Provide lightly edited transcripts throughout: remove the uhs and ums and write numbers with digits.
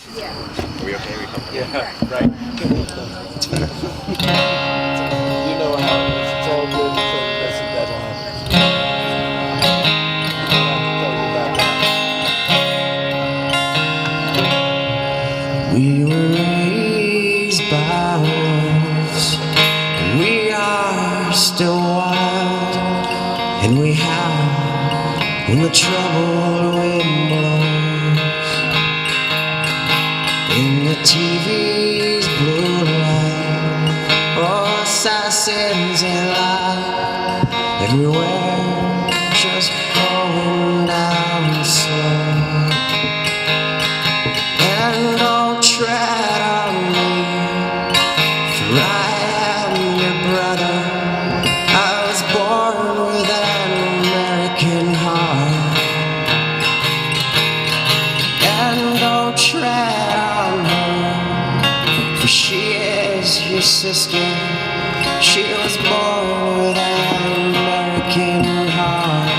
Are we okay? We comfortable? Yeah, right. You know how it is. It's all good until you miss a deadline. I don't have to tell you about that. We were raised by wolves, and we are still wild, and we howl when the troubled wind blows. In the TV's blue light, oh, assassins and light everywhere, just going down slow. And don't tread on me, for I am your brother. I was born with an American heart. And don't tread on her, for she is your sister. She was born with an American heart.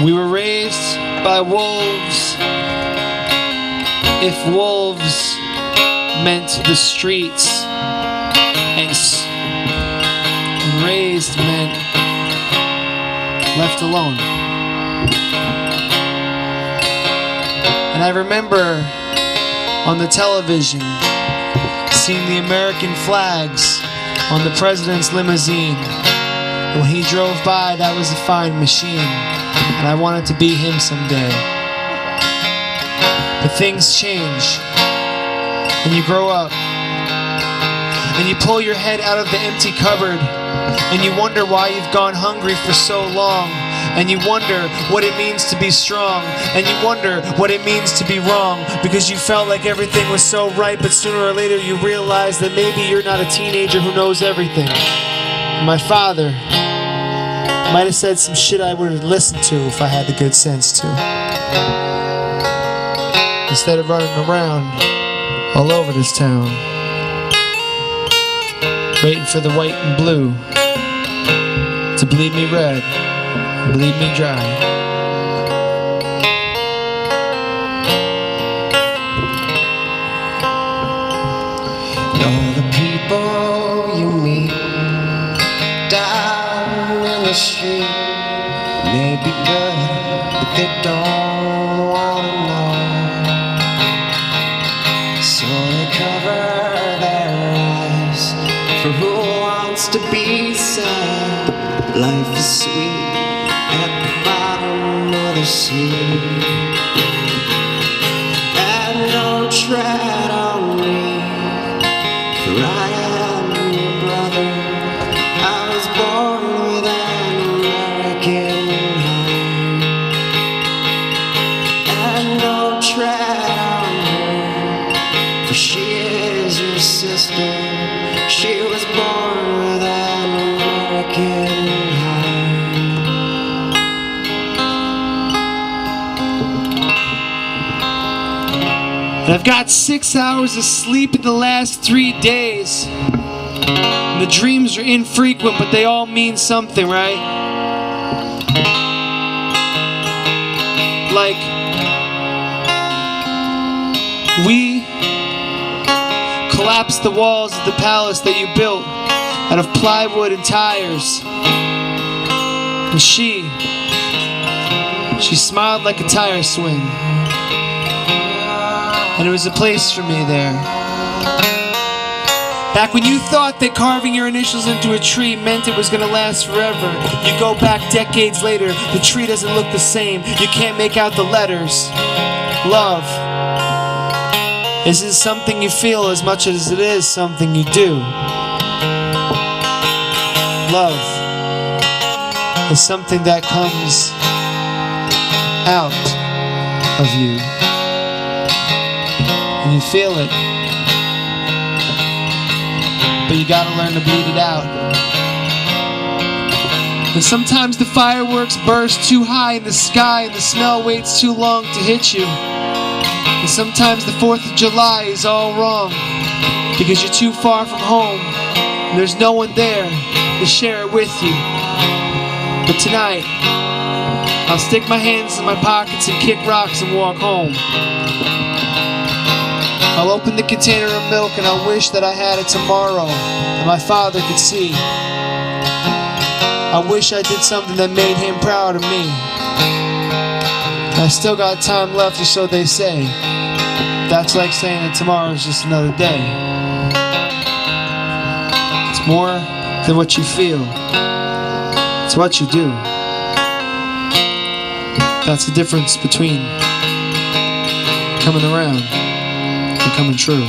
We were raised by wolves. If wolves meant the streets, and raised meant left alone. And I remember on the television seeing the American flags on the president's limousine. When he drove by, that was a fine machine, and I wanted to be him someday. But things change, and you grow up, and you pull your head out of the empty cupboard, and you wonder why you've gone hungry for so long. And you wonder what it means to be strong. And you wonder what it means to be wrong. Because you felt like everything was so right, but sooner or later you realize that maybe you're not a teenager who knows everything. My father might have said some shit I would have listened to if I had the good sense to. Instead of running around all over this town, waiting for the white and blue to bleed me red, bleed me dry. All the people you meet down in the street may be good, but they don't want to know. So they cover their eyes for who wants to be sad. Life is sweet at the bottom of the sea. And don't tread on me, for I am your brother. I was born with an American heart. And don't tread on her, for she is your sister. She was born with an American heart. And I've got 6 hours of sleep in the last 3 days. And the dreams are infrequent, but they all mean something, right? Like, we collapsed the walls of the palace that you built out of plywood and tires. And she smiled like a tire swing. And it was a place for me there. Back when you thought that carving your initials into a tree meant it was gonna last forever, you go back decades later, the tree doesn't look the same. You can't make out the letters. Love isn't something you feel as much as it is something you do. Love is something that comes out of you. And you feel it, but you gotta learn to bleed it out. And sometimes the fireworks burst too high in the sky and the smell waits too long to hit you. And sometimes the 4th of July is all wrong because you're too far from home and there's no one there to share it with you. But tonight, I'll stick my hands in my pockets and kick rocks and walk home. I'll open the container of milk and I'll wish that I had it tomorrow and my father could see. I wish I did something that made him proud of me. I still got time left, or so they say. That's like saying that tomorrow's just another day. It's more than what you feel. It's what you do. That's the difference between coming around and coming true.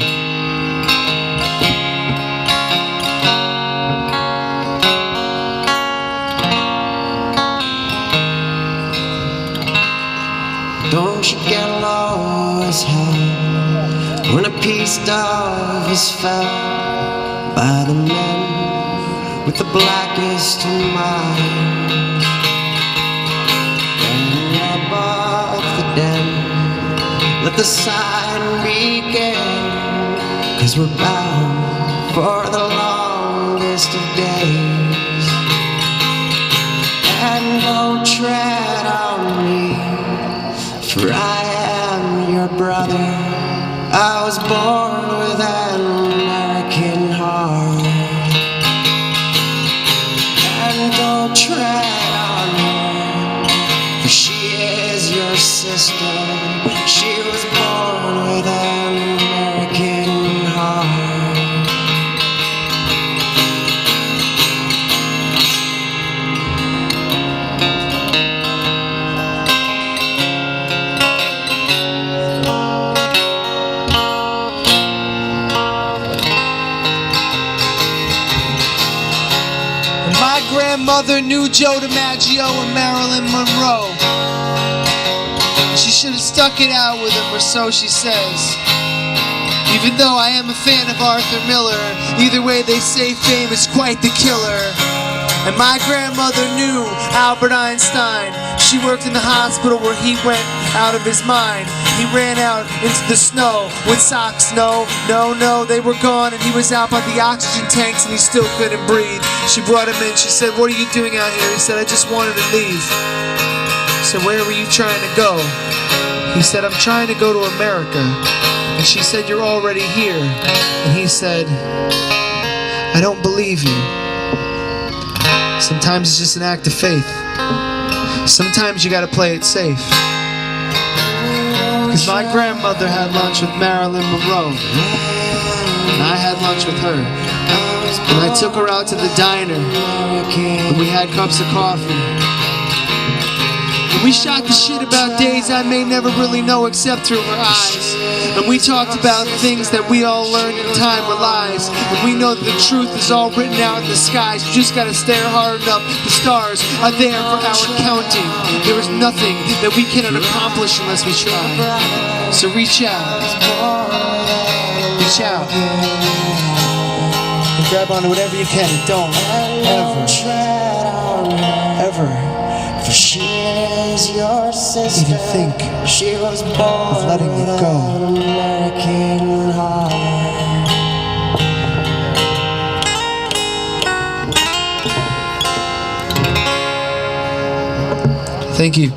Don't you get lost, how when a peace dove is felt by the men with the blackest of minds, and above the den, let the sign begin, 'cause we're bound for the longest of days. And don't tread on me, for I am your brother. I was born with an American heart. And don't tread on her, for she is your sister. She was born with an American heart. My grandmother knew Joe DiMaggio and Marilyn Monroe. She should have stuck it out with him, or so she says. Even though I am a fan of Arthur Miller, either way they say fame is quite the killer. And my grandmother knew Albert Einstein. She worked in the hospital where he went out of his mind. He ran out into the snow with socks, no, they were gone, and he was out by the oxygen tanks and he still couldn't breathe. She brought him in, she said, "What are you doing out here?" He said, "I just wanted to leave." She said, "Where were you trying to go?" He said, "I'm trying to go to America." And she said, "You're already here." And he said, "I don't believe you. Sometimes it's just an act of faith. Sometimes you gotta play it safe." Because my grandmother had lunch with Marilyn Monroe, and I had lunch with her. And I took her out to the diner, and we had cups of coffee. And we shot the shit about days I may never really know except through her eyes. And we talked about things that we all learned in time were lies. And we know that the truth is all written out in the skies. You just gotta stare hard enough. The stars are there for our counting. There is nothing that we cannot accomplish unless we try. So reach out. Reach out. And grab onto whatever you can, and don't ever For she is your sister. even think She was born of letting it with go. an American heart. Thank you.